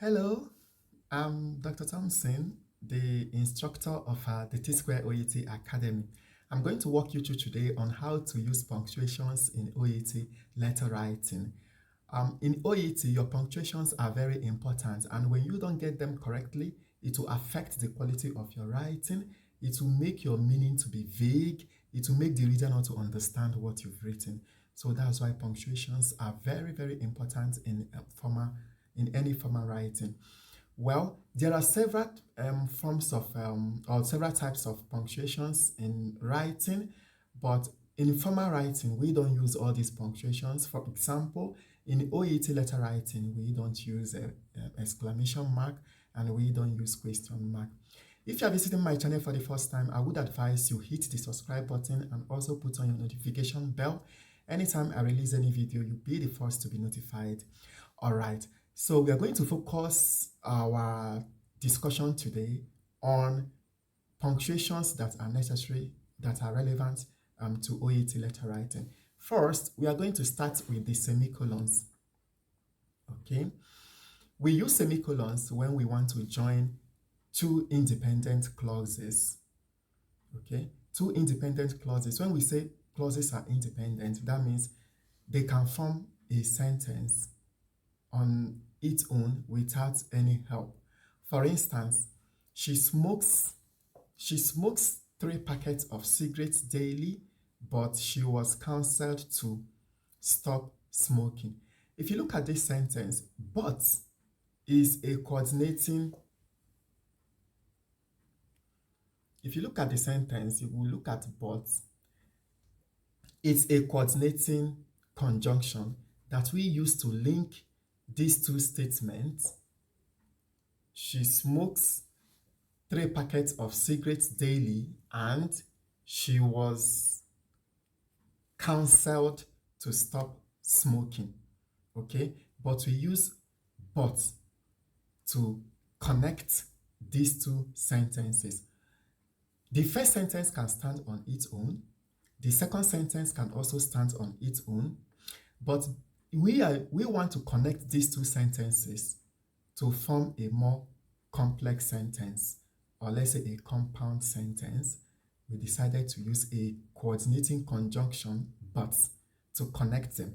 Hello, I'm Dr. Thompson, the instructor of the T-Square OET Academy. I'm going to walk you through today on how to use punctuations in OET letter writing. In OET, your punctuations are very important, and when you don't get them correctly, it will affect the quality of your writing. It will make your meaning to be vague. It will make the reader not to understand what you've written. So that's why punctuations are very, very important in any formal writing. Well, there are several forms of or several types of punctuations in writing, but in formal writing, we don't use all these punctuations. For example, in OET letter writing, we don't use a exclamation mark and we don't use question mark. If you are visiting my channel for the first time, I would advise you hit the subscribe button and also put on your notification bell. Anytime I release any video, you'll be the first to be notified. All right, so we are going to focus our discussion today on punctuations that are necessary, that are relevant to OET letter writing. First, we are going to start with the semicolons. Okay, we use semicolons when we want to join two independent clauses. Okay, two independent clauses. When we say clauses are independent, that means they can form a sentence on its own without any help. For instance, she smokes 3 packets of cigarettes daily, but she was counseled to stop smoking. If you look at this sentence, but is a coordinating. If you look at the sentence, you will look at but. It's a coordinating conjunction that we use to link these two statements. She smokes 3 packets of cigarettes daily and she was counseled to stop smoking. Okay, but we use but to connect these two sentences. The first sentence can stand on its own. The second sentence can also stand on its own. But we want to connect these two sentences to form a more complex sentence, or let's say a compound sentence. We decided to use a coordinating conjunction but to connect them.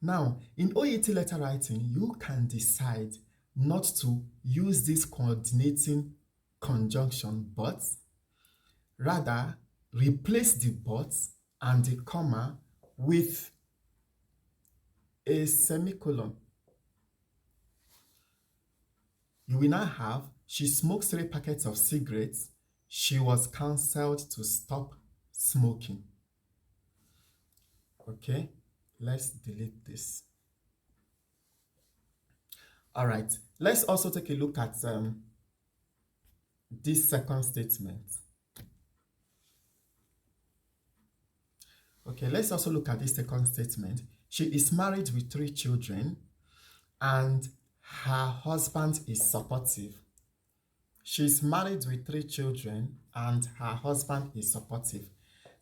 Now, in OET letter writing, you can decide not to use this coordinating conjunction but, rather replace the but and the comma with a semicolon. You will now have, she smokes 3 packets of cigarettes. She was counseled to stop smoking. Okay, let's delete this. All right, let's also take a look at this second statement. Okay, let's also look at this second statement. She is married with 3 children and her husband is supportive. She's married with 3 children and her husband is supportive.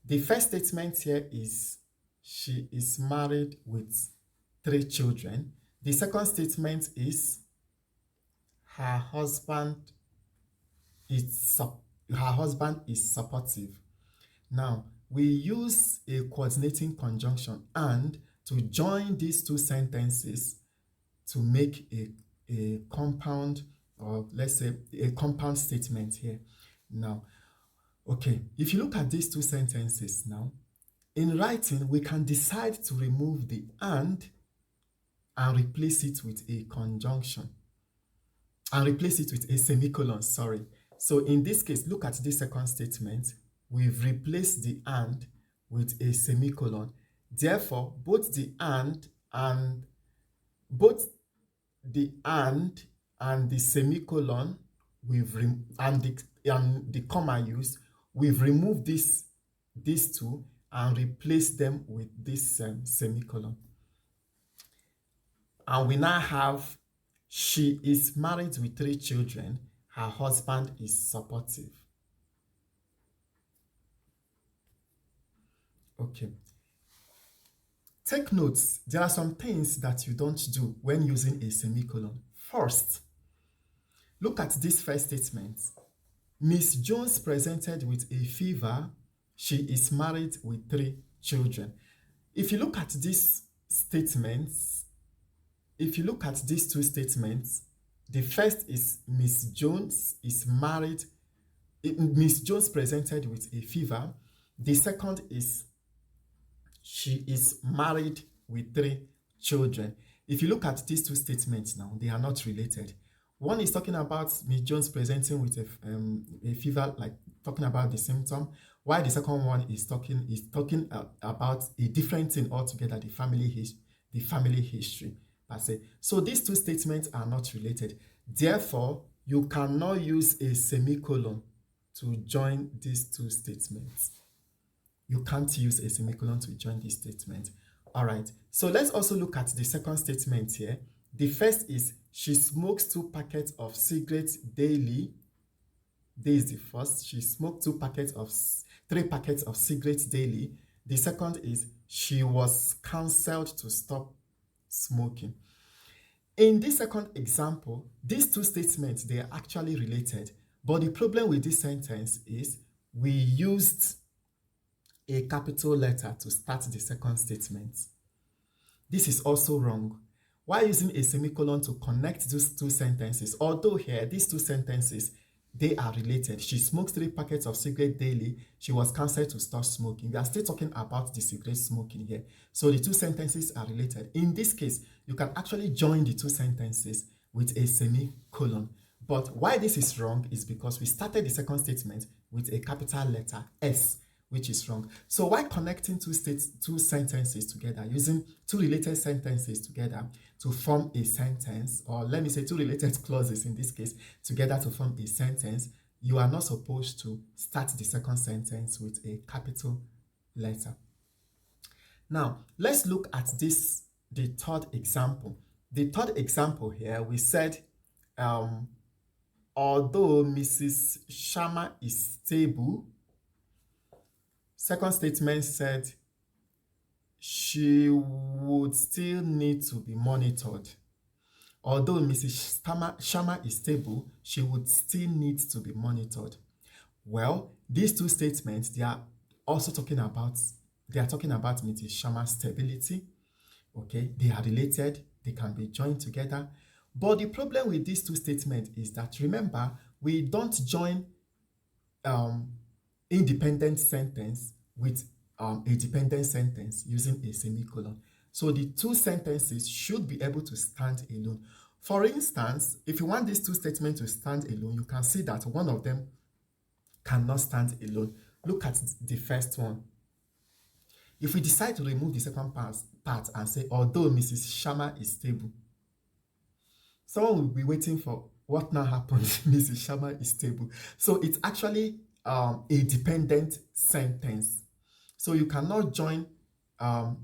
The first statement here is she is married with 3 children. The second statement is her husband is supportive. Now, we use a coordinating conjunction and to join these two sentences to make a compound, or let's say a compound statement here. Now, okay, if you look at these two sentences now, in writing, we can decide to remove the and replace it with a conjunction, and replace it with a semicolon, sorry. So in this case, look at this second statement. We've replaced the and with a semicolon. Therefore, both the and the semicolon and the comma used, we've removed these two and replaced them with this semicolon. And we now have, she is married with 3 children. Her husband is supportive. Okay. Take notes. There are some things that you don't do when using a semicolon. First, look at this first statement. Miss Jones presented with a fever. She is married with 3 children. If you look at these statements, if you look at these two statements, the first is Miss Jones is married. Miss Jones presented with a fever. The second is she is married with 3 children. If you look at these two statements now, they are not related. One is talking about Miss Jones presenting with a fever, like talking about the symptom, while the second one is talking about a different thing altogether, the family history per se. So these two statements are not related. Therefore, you cannot use a semicolon to join these two statements. You can't use a semicolon to join this statement. All right, so let's also look at the second statement here. The first is she smokes 2 packets of cigarettes daily. This is the first. She smoked 3 packets of cigarettes daily. The second is she was counseled to stop smoking. In this second example, these two statements, they are actually related. But the problem with this sentence is we used a capital letter to start the second statement. This is also wrong. Why using a semicolon to connect these two sentences? Although here, these two sentences, they are related. She smokes 3 packets of cigarettes daily. She was counseled to stop smoking. We are still talking about the cigarette smoking here. So the two sentences are related. In this case, you can actually join the two sentences with a semicolon. But why this is wrong is because we started the second statement with a capital letter S, which is wrong. So why connecting two sentences together, using two related sentences together to form a sentence, or let me say 2 related clauses in this case, together to form a sentence, you are not supposed to start the second sentence with a capital letter. Now, let's look at the third example. The third example here, we said, although Mrs. Sharma is stable, second statement said she would still need to be monitored. Although Mrs. Sharma is stable, she would still need to be monitored. Well, these two statements, they are talking about Mrs. Sharma's stability. Okay, they are related, they can be joined together. But the problem with these two statements is that, remember, we don't join independent sentence with a dependent sentence using a semicolon. So the two sentences should be able to stand alone. For instance, if you want these two statements to stand alone, you can see that one of them cannot stand alone. Look at the first one. If we decide to remove the second part and say, although Mrs. Sharma is stable, someone will be waiting for what now happens. Mrs. Sharma is stable. So it's actually a dependent sentence. So you cannot join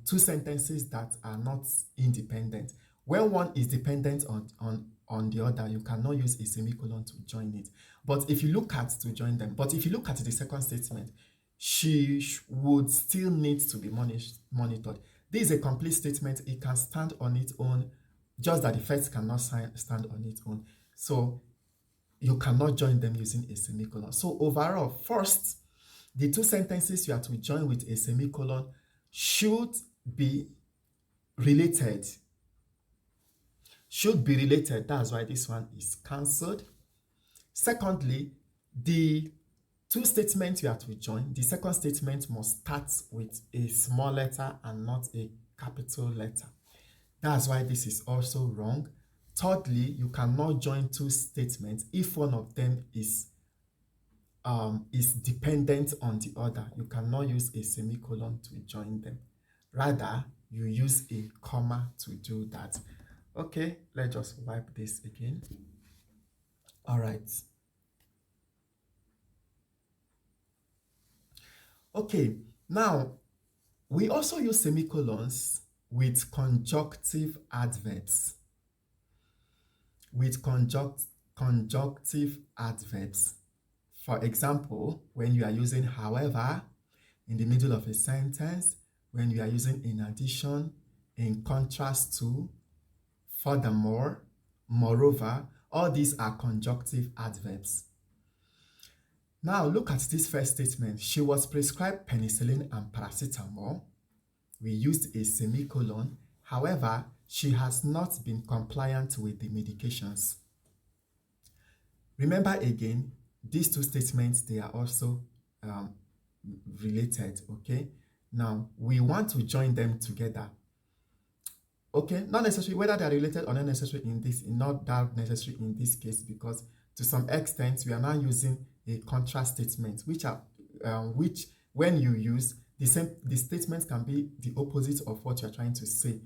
two sentences that are not independent. When one is dependent on the other, you cannot use a semicolon to join it. But if you look at the second statement, she would still need to be monitored. This is a complete statement. It can stand on its own, just that the first cannot stand on its own. So you cannot join them using a semicolon. So overall, first, the two sentences you have to join with a semicolon should be related. That's why this one is cancelled. Secondly, the two statements you have to join, the second statement must start with a small letter and not a capital letter. That's why this is also wrong. Thirdly, you cannot join two statements if one of them is dependent on the other. You cannot use a semicolon to join them. Rather, you use a comma to do that. Okay, let's just wipe this again. All right. Okay, now we also use semicolons with conjunctive adverbs. Conjunctive adverbs. For example, when you are using however in the middle of a sentence, when you are using in addition, in contrast to, furthermore, moreover. All these are conjunctive adverbs. Now look at this first statement. She was prescribed penicillin and paracetamol. We used a semicolon. However, she has not been compliant with the medications. Remember again, these two statements, they are also related, okay? Now, we want to join them together. Okay, not necessarily whether they are related or not necessary in this, not that necessary in this case, because to some extent we are now using a contrast statement, which when you use the statement can be the opposite of what you're trying to say.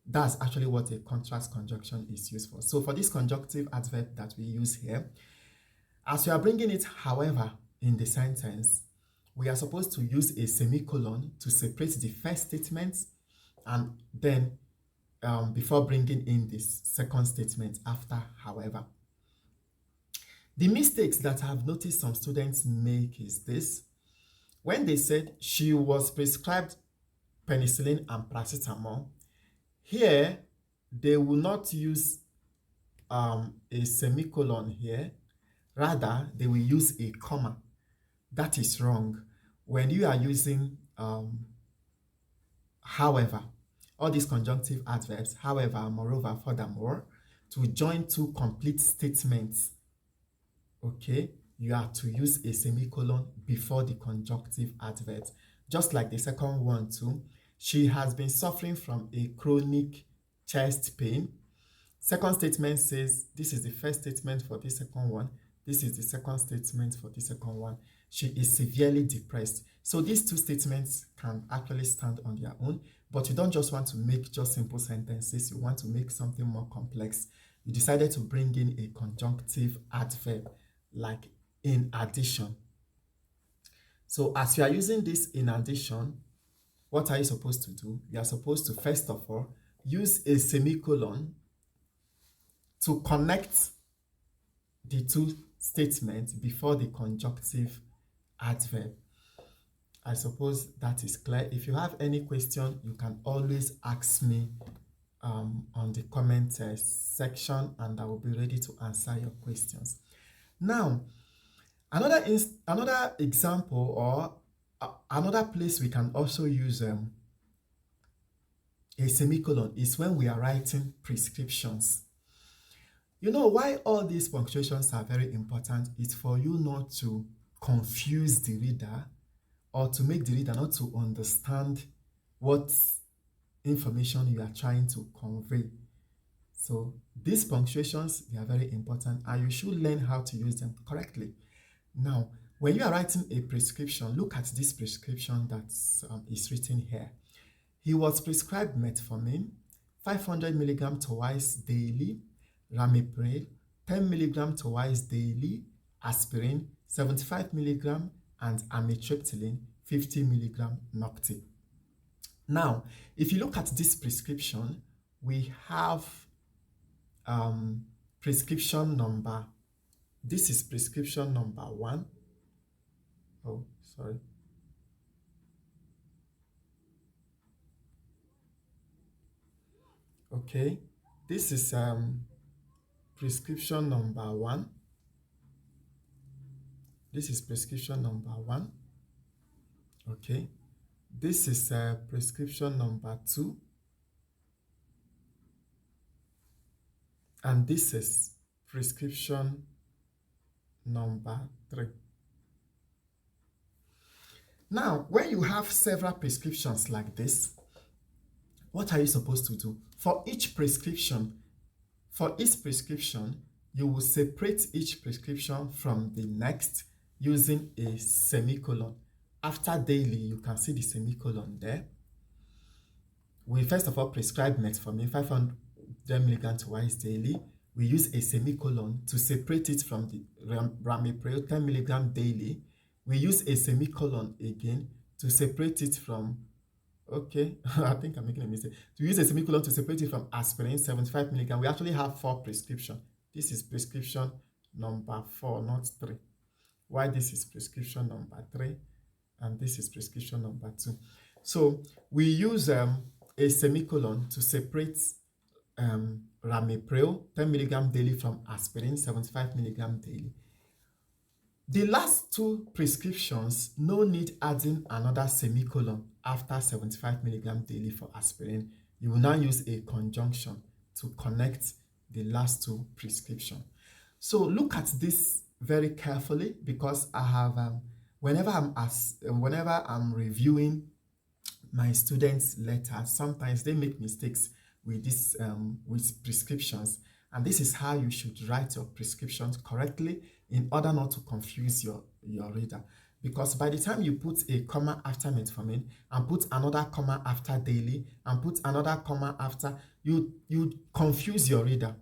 That's actually what a contrast conjunction is used for. So for this conjunctive adverb that we use here, as we are bringing it, however, in the sentence, we are supposed to use a semicolon to separate the first statement and then before bringing in this second statement after, however. The mistakes that I've noticed some students make is this. When they said she was prescribed penicillin and paracetamol, here they will not use a semicolon here. Rather, they will use a comma. That is wrong. When you are using however, all these conjunctive adverbs, however, moreover, furthermore, to join two complete statements, okay, you have to use a semicolon before the conjunctive adverbs. Just like the second one too, she has been suffering from a chronic chest pain. Second statement says, this is the first statement for the second one. This is the second statement for the second one. She is severely depressed. So these two statements can actually stand on their own, but you don't just want to make just simple sentences. You want to make something more complex. You decided to bring in a conjunctive adverb, like in addition. So as you are using this in addition, what are you supposed to do? You are supposed to, first of all, use a semicolon to connect the two statements before the conjunctive adverb. I suppose that is clear. If you have any question, you can always ask me on the comment section, and I will be ready to answer your questions. Now, another example or another place we can also use a semicolon is when we are writing prescriptions. You know why all these punctuations are very important is for you not to confuse the reader or to make the reader not to understand what information you are trying to convey. So these punctuations, they are very important and you should learn how to use them correctly. Now, when you are writing a prescription, look at this prescription that is written here. He was prescribed metformin, 500 milligram twice daily, ramipril, 10 milligram twice daily, aspirin, 75 milligram, and amitriptyline, 50 milligram Noctib. Now, if you look at this prescription, we have prescription number. This is prescription number 1. Oh, sorry. Okay, this is prescription number 1. This is prescription number 1. Okay, this is prescription number 2. And this is prescription number 3. Now, when you have several prescriptions like this, what are you supposed to do? For each prescription, you will separate each prescription from the next using a semicolon. After daily, you can see the semicolon there. We first of all prescribe metformin 500 milligrams twice daily. We use a semicolon to separate it from the ramipril 10 milligram daily. We use a semicolon again to separate it from, okay, I think I'm making a mistake. To use a semicolon to separate it from aspirin 75 milligram. We actually have 4 prescriptions. This is prescription number 4, not 3. Why this is prescription number 3 and this is prescription number 2. So we use a semicolon to separate ramipril 10 milligram daily from aspirin 75 milligram daily. The last two prescriptions, no need adding another semicolon after 75 milligram daily for aspirin. You will now use a conjunction to connect the last two prescriptions. So look at this very carefully, because I have whenever I'm reviewing my students' letters, sometimes they make mistakes with this with prescriptions, and this is how you should write your prescriptions correctly in order not to confuse your reader. Because by the time you put a comma after metformin and put another comma after daily and put another comma after, you confuse your reader.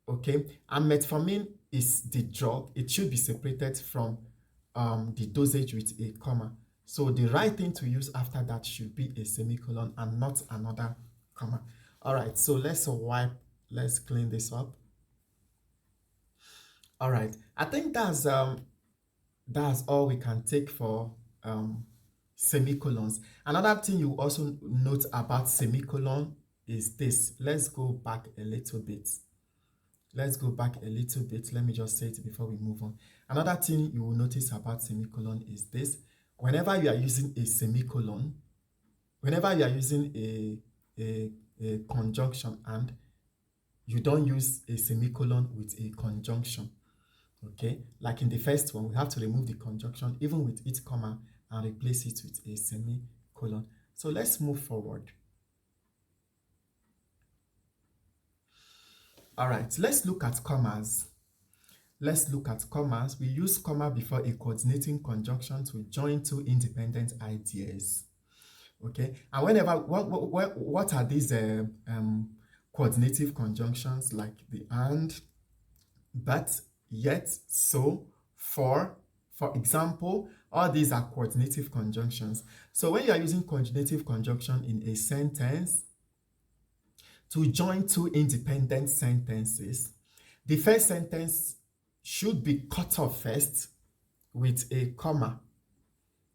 Okay, and metformin is the drug. It should be separated from the dosage with a comma. So the right thing to use after that should be a semicolon and not another comma. All right, so let's clean this up. All right, I think that's all we can take for semicolons. Another thing you also note about semicolon is this. Let's go back a little bit. Let me just say it before we move on. Another thing you will notice about semicolon is this. Whenever you are using a semicolon, whenever you are using a conjunction, and you don't use a semicolon with a conjunction, okay? Like in the first one, we have to remove the conjunction even with each comma and replace it with a semicolon. So let's move forward. All right, let's look at commas. We use comma before a coordinating conjunction to join two independent ideas. Okay, and what are these coordinative conjunctions? Like the and, but, yet, so, for example. All these are coordinative conjunctions. So when you are using coordinative conjunction in a sentence to join two independent sentences, the first sentence should be cut off first with a comma.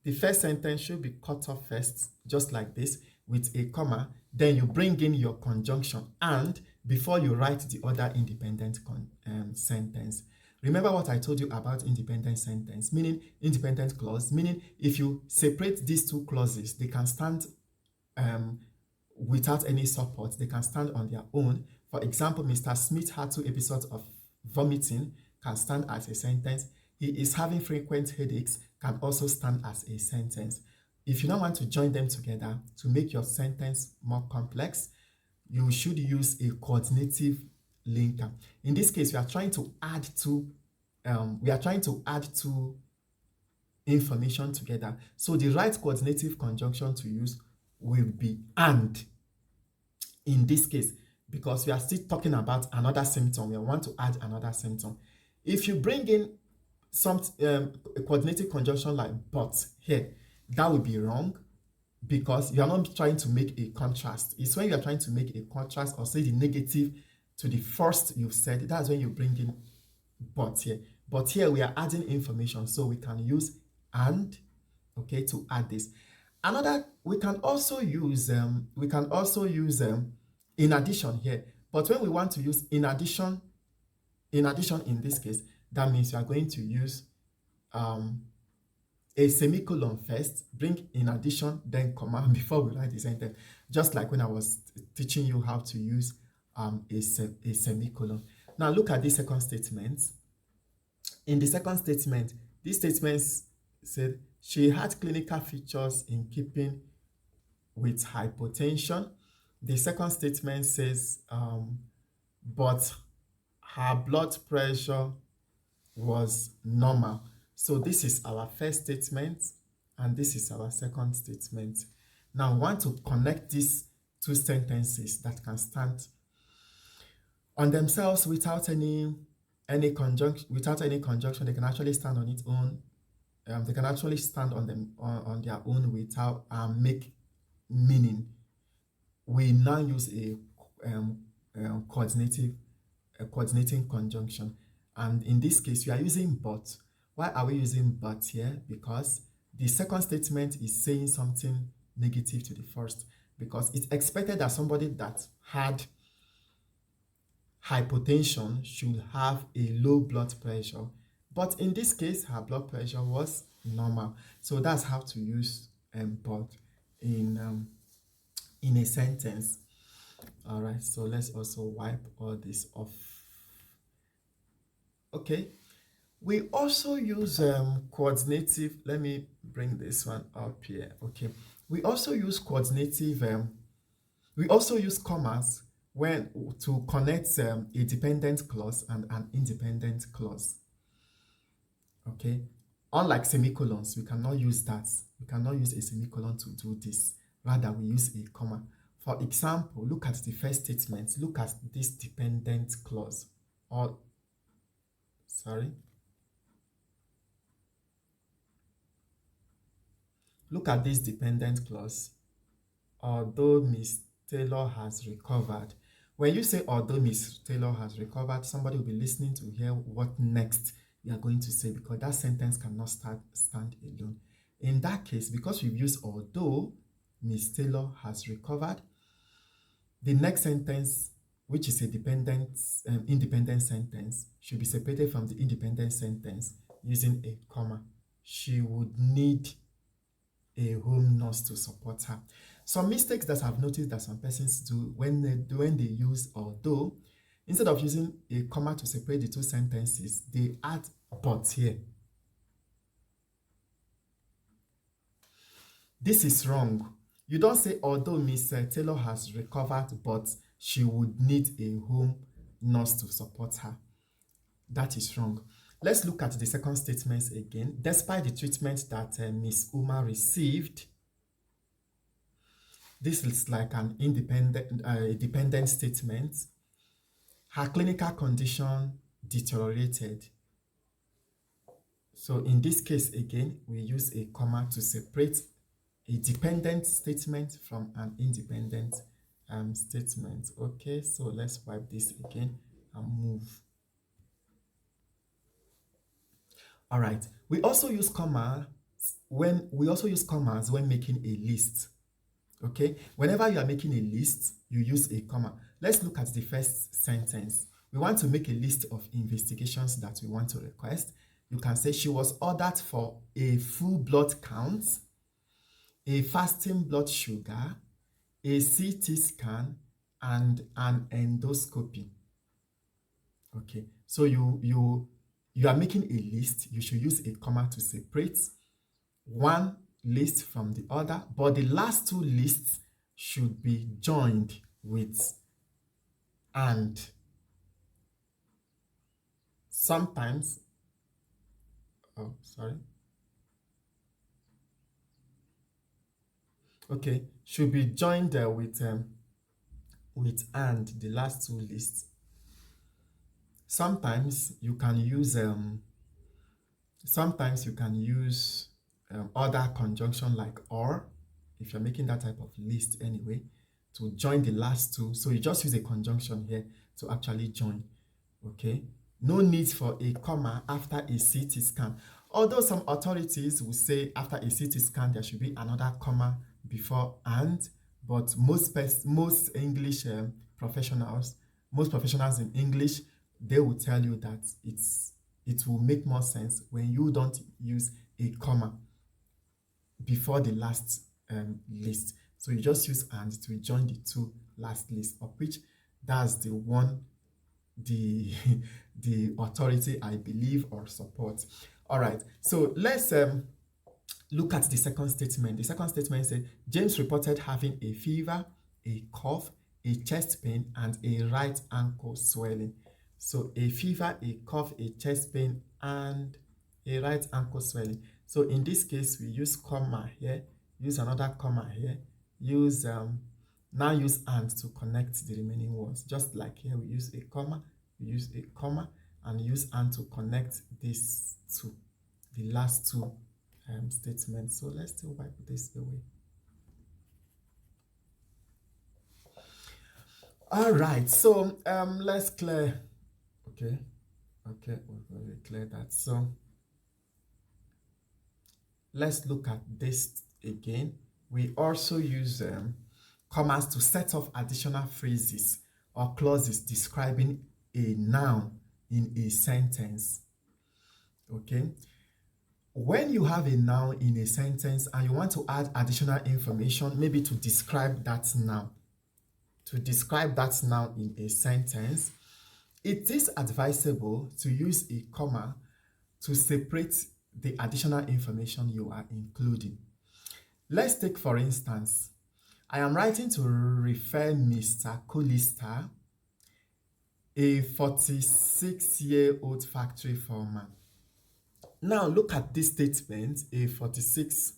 The first sentence should be cut off first, just like this, with a comma. Then you bring in your conjunction and before you write the other independent sentence. Remember what I told you about independent sentence, meaning independent clause, meaning if you separate these two clauses, they can stand without any support. They can stand on their own. For example, Mr. Smith had 2 episodes of vomiting, can stand as a sentence. He is having frequent headaches, can also stand as a sentence. If you don't want to join them together to make your sentence more complex, you should use a coordinative linker. In this case, we are trying to add two information together. So the right coordinative conjunction to use will be and. In this case, because we are still talking about another symptom, we want to add another symptom. If you bring in some a coordinating conjunction like but here, that would be wrong, because you are not trying to make a contrast. It's when you are trying to make a contrast or say the negative to the first you've said, that's when you bring in but here. But here we are adding information, so we can use and, okay, to add this. Another, we can also use in addition here. But when we want to use in addition in this case, that means you are going to use a semicolon first, bring in addition, then comma before we write the sentence. Just like when I was teaching you how to use a semicolon. Now look at the second statement. In the second statement, this statement said she had clinical features in keeping with hypotension. The second statement says, but her blood pressure was normal. So this is our first statement, and this is our second statement. Now I want to connect these two sentences that can stand on themselves without any conjunction. They can actually stand on its own. They can actually stand on their own without make meaning. We now use a coordinating conjunction, and in this case we are using but. Why are we using but here? Because the second statement is saying something negative to the first, because it's expected that somebody that had hypotension should have a low blood pressure. But in this case, her blood pressure was normal. So that's how to use but in a sentence. All right, so let's also wipe all this off. Okay, we also use coordinative. Let me bring this one up here. Okay, we also use coordinative. We also use commas when to connect a dependent clause and an independent clause. Okay, unlike semicolons, we cannot use that. We cannot use a semicolon to do this. Rather, we use a comma. For example, look at the first statement. Look at this dependent clause. Or, sorry. Look at this dependent clause. Although Miss Taylor has recovered. When you say although Miss Taylor has recovered, somebody will be listening to hear what next you are going to say, because that sentence cannot stand alone. In that case, because we've used although Miss Taylor has recovered, the next sentence, which is a independent sentence, should be separated from the independent sentence using a comma. She would need a home nurse to support her. Some mistakes that I've noticed that some persons do when they use although, instead of using a comma to separate the two sentences, they add but here. This is wrong. You don't say although Miss Taylor has recovered, but she would need a home nurse to support her. That is wrong. Let's look at the second statement again. Despite the treatment that Miss Uma received, this is like an dependent statement. Her clinical condition deteriorated. So in this case, again, we use a comma to separate a dependent statement from an independent statement. Okay, so let's wipe this again and move. All right, we also use commas when making a list. Okay, whenever you are making a list, you use a comma. Let's look at the first sentence. We want to make a list of investigations that we want to request. You can say she was ordered for a full blood count, a fasting blood sugar, a CT scan, and an endoscopy. Okay, so you are making a list. You should use a comma to separate one list from the other, but the last two lists should be joined with and. Sometimes, okay, should be joined with and, the last two lists. Sometimes you can use other conjunction like or, if you're making that type of list anyway, to join the last two. So you just use a conjunction here to actually join. Okay, no need for a comma after a CT scan. Although some authorities will say after a CT scan there should be another comma before and, but most English professionals in English, they will tell you that it will make more sense when you don't use a comma before the last list. So you just use and to join the two last lists, of which that's the one the authority I believe or support. All right, so let's look at the second statement. The second statement says James reported having a fever, a cough, a chest pain, and a right ankle swelling. So a fever, a cough, a chest pain, and a right ankle swelling. So in this case, we use comma here, use another comma here, use now use and to connect the remaining words. Just like here, we use a comma, and use and to connect these two, the last two statements. So let's still wipe this away. All right, so let's clear. Okay, we'll clear that. So let's look at this again. We also use commas to set off additional phrases or clauses describing a noun in a sentence. Okay? When you have a noun in a sentence and you want to add additional information, maybe to describe that noun, in a sentence, it is advisable to use a comma to separate the additional information you are including. Let's take, for instance, I am writing to refer Mr. Collister, a 46-year-old factory foreman. Now look at this statement, a 46.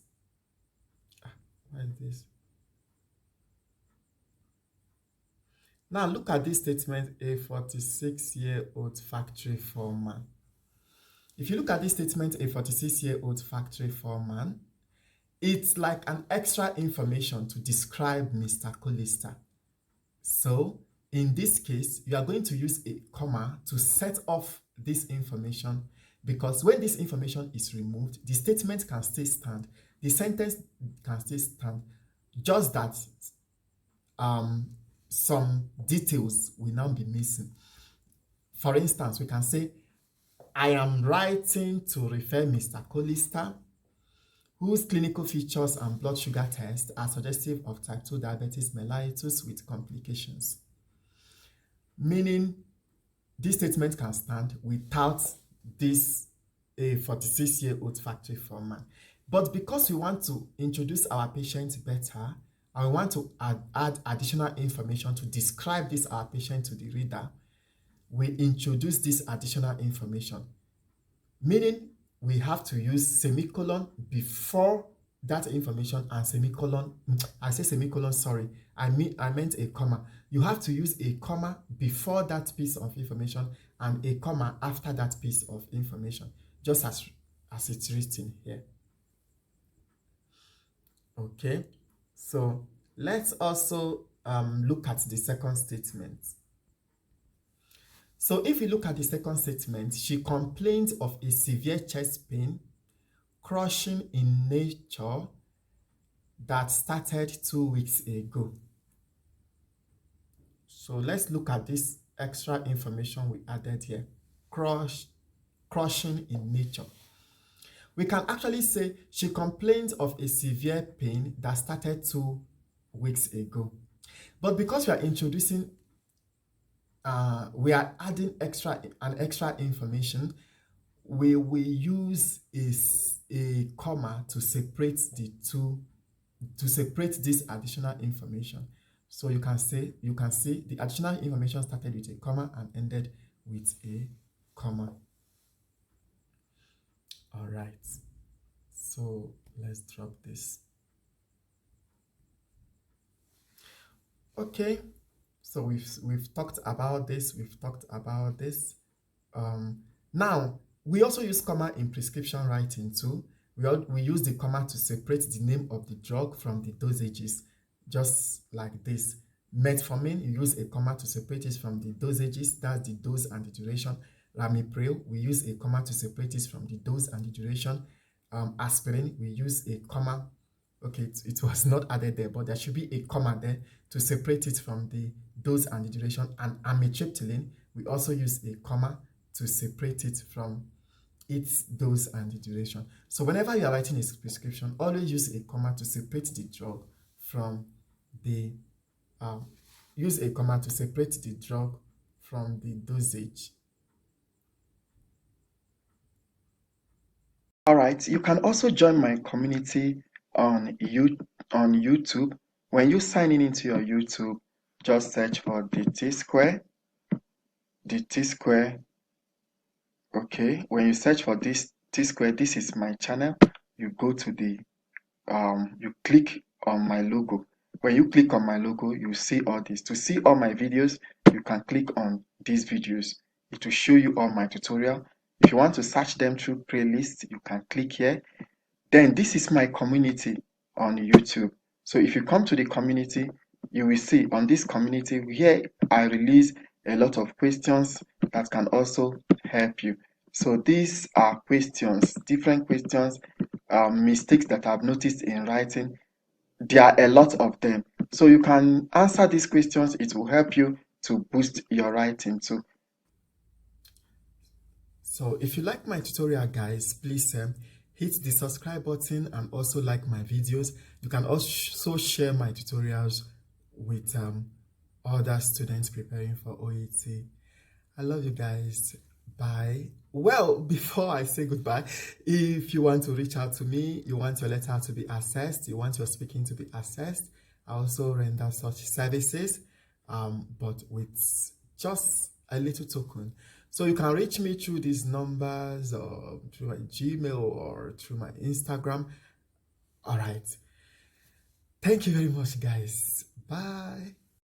What is this? Now look at this statement, a 46-year-old factory foreman. If you look at this statement, a 46-year-old factory foreman, it's like an extra information to describe Mr. Collister. So in this case, you are going to use a comma to set off this information, because when this information is removed, the statement can still stand, the sentence can still stand, just that some details will now be missing. For instance, we can say, I am writing to refer Mr. Collister, whose clinical features and blood sugar tests are suggestive of type 2 diabetes mellitus with complications. Meaning, this statement can stand without this a 46-year-old factory foreman. But because we want to introduce our patient better, and we want to add additional information to describe this our patient to the reader, we introduce this additional information. Meaning, we have to use semicolon before that information and semicolon. I say semicolon, sorry. I meant a comma. You have to use a comma before that piece of information and a comma after that piece of information, just as it's written here. Okay, so let's also look at the second statement. So if you look at the second statement, she complained of a severe chest pain, crushing in nature, that started 2 weeks ago. So let's look at this extra information we added here. Crushing in nature. We can actually say she complained of a severe pain that started 2 weeks ago. But because we are introducing, we are adding extra information, we will use a comma to separate the two, to separate this additional information. So you can see the additional information started with a comma and ended with a comma. All right, so let's drop this. Okay, so we've talked about this. Now we also use comma in prescription writing too. We use the comma to separate the name of the drug from the dosages, just like this. Metformin, you use a comma to separate it from the dosages, that's the dose and the duration. Ramipril, we use a comma to separate it from the dose and the duration. Aspirin, we use a comma. Okay, it was not added there, but there should be a comma there to separate it from the dose and the duration. And amitriptyline, we also use a comma to separate it from its dose and the duration. So whenever you are writing a prescription, always use a comma to separate the drug from the use a comma to separate the drug from the dosage. All right, you can also join my community on YouTube. When you sign in into your YouTube, just search for the T-Square. Okay, when you search for this T-Square, this is my channel. You go to the you click on my logo. When you click on my logo, you see all this. To see all my videos, you can click on these videos. It will show you all my tutorial. If you want to search them through playlist, you can click here. Then this is my community on YouTube. So if you come to the community, you will see on this community here I release a lot of questions that can also help you. So these are questions, different questions, mistakes that I've noticed in writing. There are a lot of them. So you can answer these questions. It will help you to boost your writing too. So if you like my tutorial, guys, please hit the subscribe button and also like my videos. You can also share my tutorials with other students preparing for OET. I love you guys. Bye. Well, before I say goodbye, if you want to reach out to me, you want your letter to be assessed, you want your speaking to be assessed, I also render such services, but with just a little token. So you can reach me through these numbers or through my Gmail or through my Instagram. All right. Thank you very much, guys. Bye.